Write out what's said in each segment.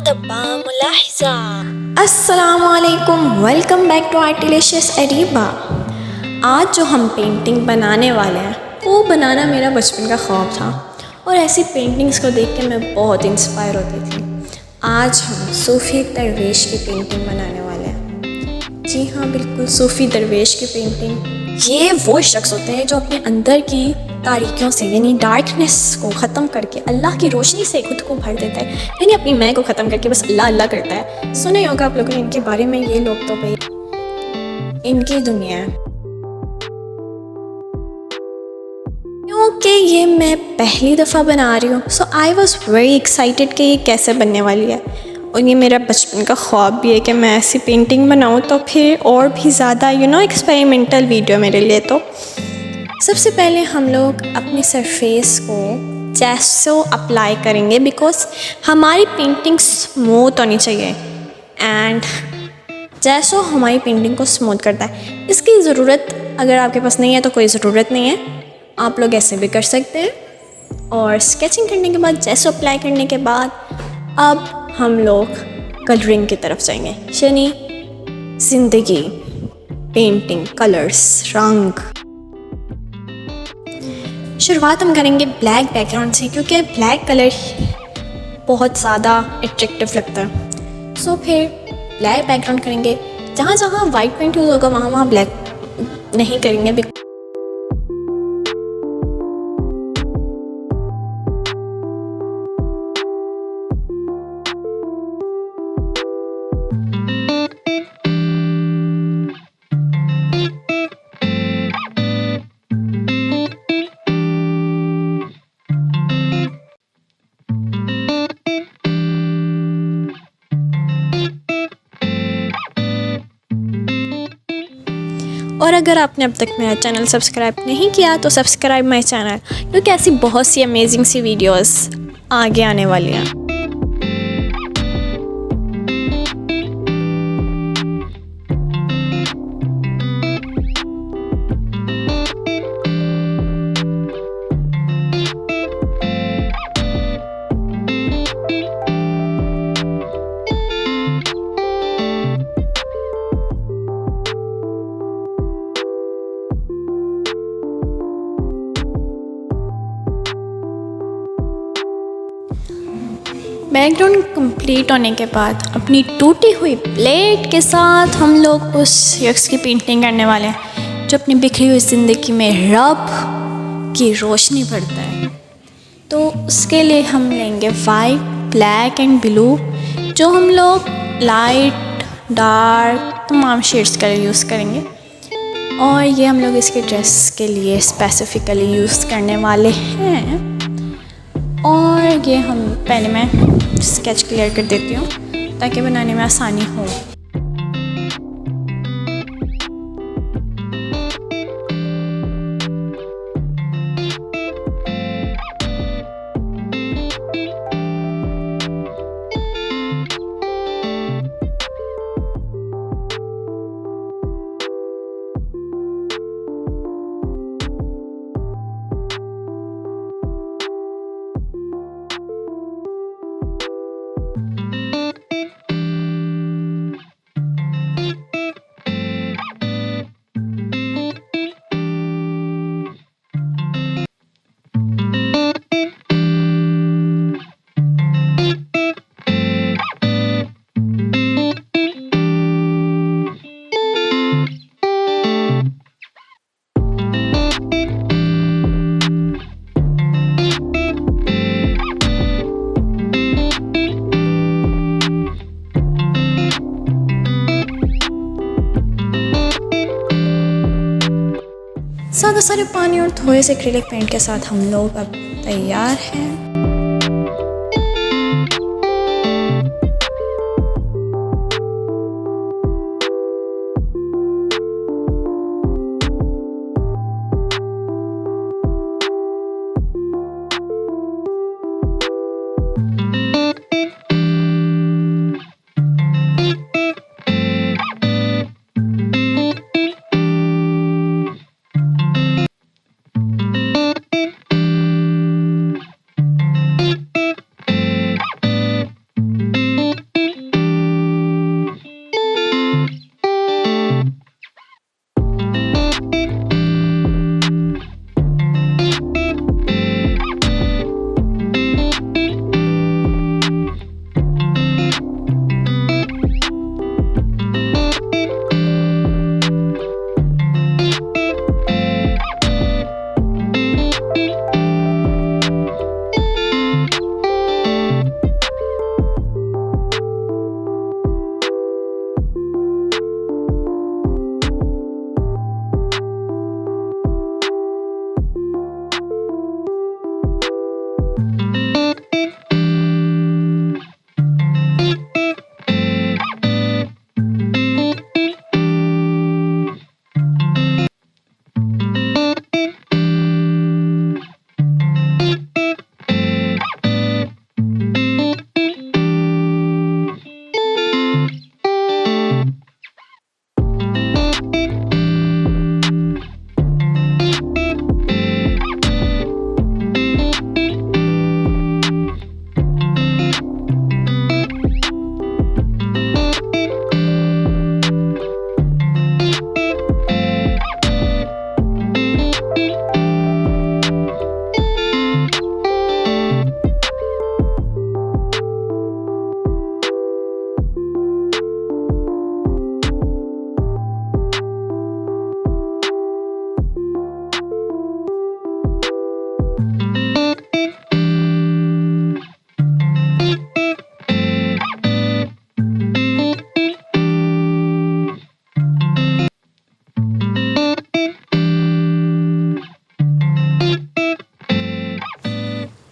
मुरादबा मुलाहिजा। अस्सलामुअलैकुम, welcome back to आर्टिलिशियस Areeba. आज जो हम पेंटिंग बनाने वाले हैं वो बनाना मेरा बचपन का ख्वाब था और ऐसी पेंटिंग्स को देख के मैं बहुत इंस्पायर होती थी। आज हम सूफ़ी दरवेश की पेंटिंग बनाने वाले हैं। जी हाँ, बिल्कुल सूफ़ी दरवेश की पेंटिंग। ये वो शख्स होते हैं जो अपने अंदर की तारीकियों से यानी डार्कनेस को ख़त्म करके अल्लाह की रोशनी से खुद को भर देता है, यानी अपनी मैं को ख़त्म करके बस अल्लाह अल्लाह करता है। सुने होगा आप लोगों ने इनके बारे में। ये लोग तो भाई इनकी दुनिया है, क्योंकि ये मैं पहली दफ़ा बना रही हूँ। सो आई वॉज़ वेरी एक्साइटेड कि ये कैसे बनने वाली है, और ये मेरा बचपन का ख्वाब भी है कि मैं ऐसी पेंटिंग बनाऊँ। तो फिर और भी ज़्यादा एक्सपेरिमेंटल वीडियो मेरे लिए। तो सबसे पहले हम लोग अपनी सरफेस को जैसो अप्लाई करेंगे, बिकॉज हमारी पेंटिंग स्मूथ होनी चाहिए, एंड जैसो हमारी पेंटिंग को स्मूथ करता है। इसकी ज़रूरत अगर आपके पास नहीं है तो कोई ज़रूरत नहीं है, आप लोग ऐसे भी कर सकते हैं। और स्केचिंग करने के बाद, जैसो अप्लाई करने के बाद, अब हम लोग कलरिंग की तरफ जाएंगे, यानी ज़िंदगी, पेंटिंग, कलर्स, रंग। शुरुआत हम करेंगे ब्लैक बैकग्राउंड से, क्योंकि ब्लैक कलर बहुत ज़्यादा अट्रैक्टिव लगता है। सो फिर ब्लैक बैकग्राउंड करेंगे। जहाँ जहाँ वाइट पेंट यूज़ होगा वहाँ वहाँ ब्लैक नहीं करेंगे। और अगर आपने अब तक मेरा चैनल सब्सक्राइब नहीं किया तो सब्सक्राइब माय चैनल, क्योंकि ऐसी बहुत सी अमेजिंग सी वीडियोस आगे आने वाली हैं। बैकग्राउंड कंप्लीट होने के बाद अपनी टूटी हुई प्लेट के साथ हम लोग उस शख्स की पेंटिंग करने वाले हैं जो अपनी बिखरी हुई ज़िंदगी में रब की रोशनी भरता है। तो उसके लिए हम लेंगे वाइट, ब्लैक एंड ब्लू, जो हम लोग लाइट, डार्क, तमाम शेड्स का यूज़ करेंगे। और ये हम लोग इसके ड्रेस के लिए स्पेसिफिकली यूज़ करने वाले हैं। और ये हम पहले मैं स्केच क्लियर कर देती हूँ ताकि बनाने में आसानी हो। सादा सारे पानी और थोड़े से एक्रिलिक पेंट के साथ हम लोग अब तैयार हैं।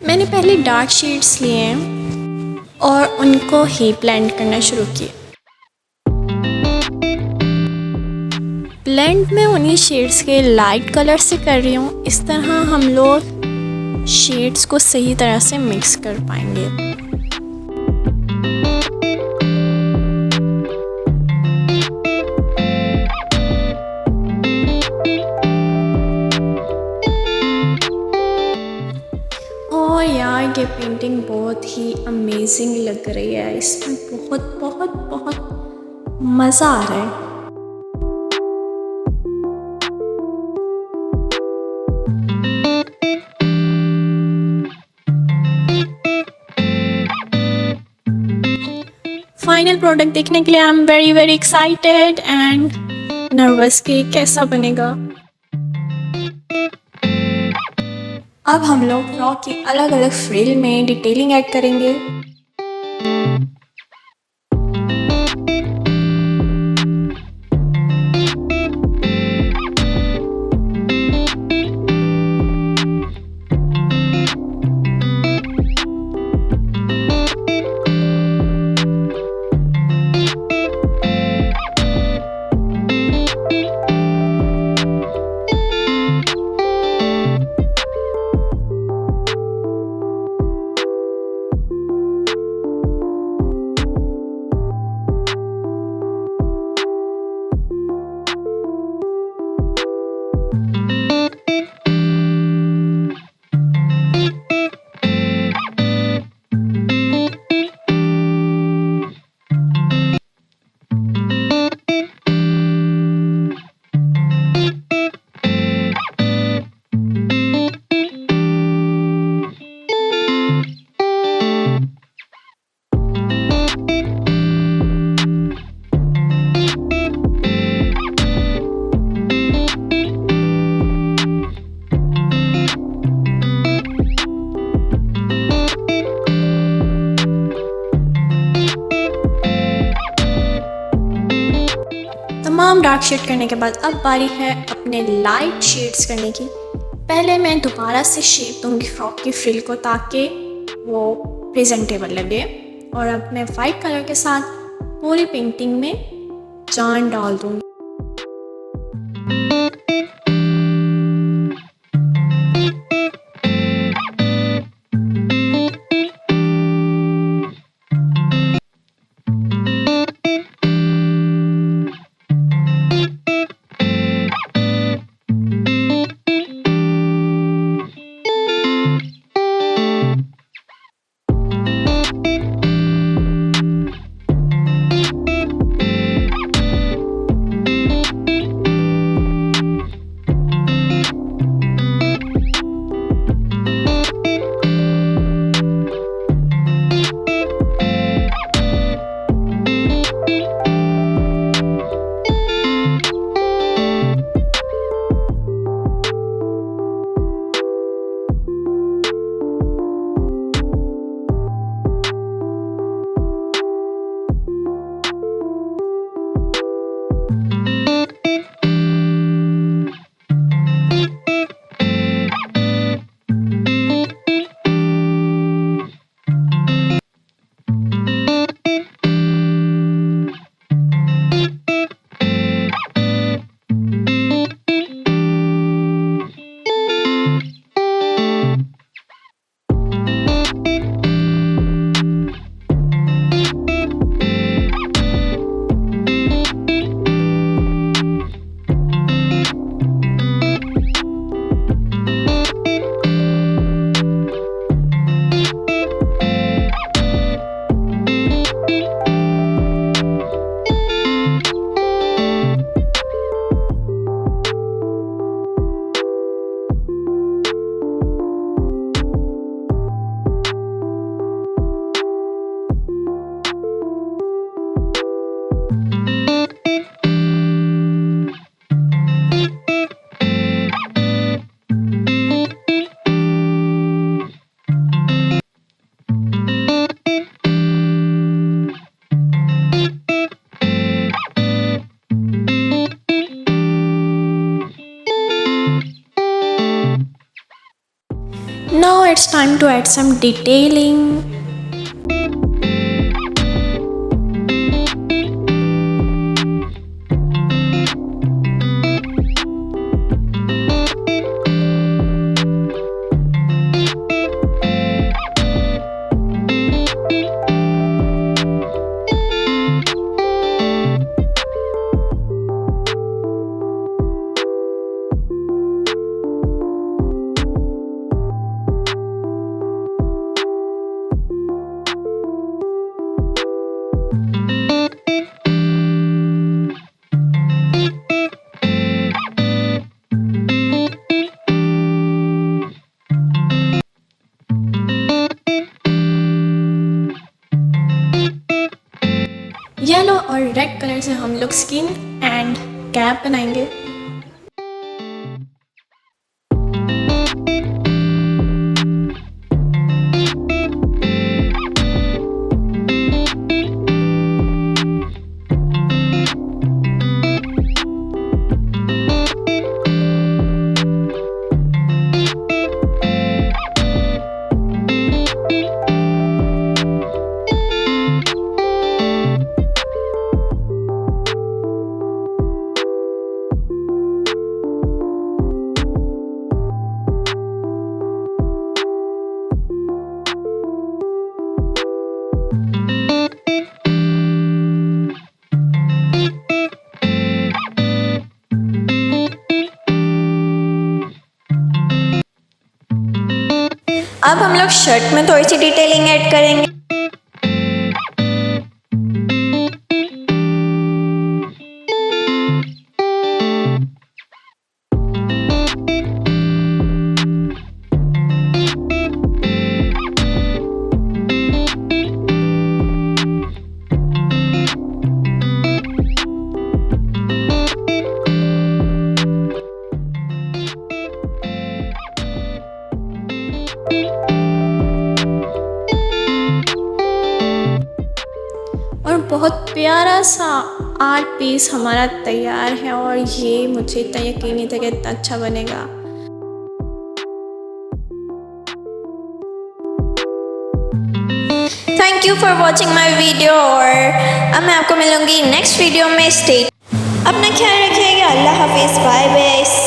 मैंने पहले डार्क शेड्स लिए हैं और उनको ही ब्लेंड करना शुरू किया। ब्लेंड मैं उन्हीं शेड्स के लाइट कलर से कर रही हूँ। इस तरह हम लोग शेड्स को सही तरह से मिक्स कर पाएंगे। और यार ये पेंटिंग बहुत ही अमेजिंग लग रही है। इसमें बहुत बहुत बहुत मज़ा आ रहा है। फाइनल प्रोडक्ट देखने के लिए I am very very excited and nervous कि कैसा बनेगा। अब हम लोग फ्रॉक की अलग अलग फ्रिल में डिटेलिंग ऐड करेंगे। तमाम डार्क शेड करने के बाद अब बारी है अपने लाइट शेड्स करने की। पहले मैं दोबारा से शेप दूंगी फ्रॉक की फ्रिल को ताकि वो प्रेजेंटेबल लगे। और अब मैं वाइट कलर के साथ पूरी पेंटिंग में जान डाल दूंगी। Now it's time to add some detailing. Yellow और रेड कलर से हम लोग स्किन एंड कैप बनाएंगे। अब हम लोग शर्ट में थोड़ी सी डिटेलिंग ऐड करेंगे। और बहुत प्यारा सा आर्ट पीस हमारा तैयार है और ये मुझे इतना यकीन नहीं था कि इतना अच्छा बनेगा। Thank you for watching my video और अब मैं आपको मिलूंगी नेक्स्ट वीडियो में। स्टे अपना ख्याल रखिएगा। अल्लाह हाफिज़, बाय बाय।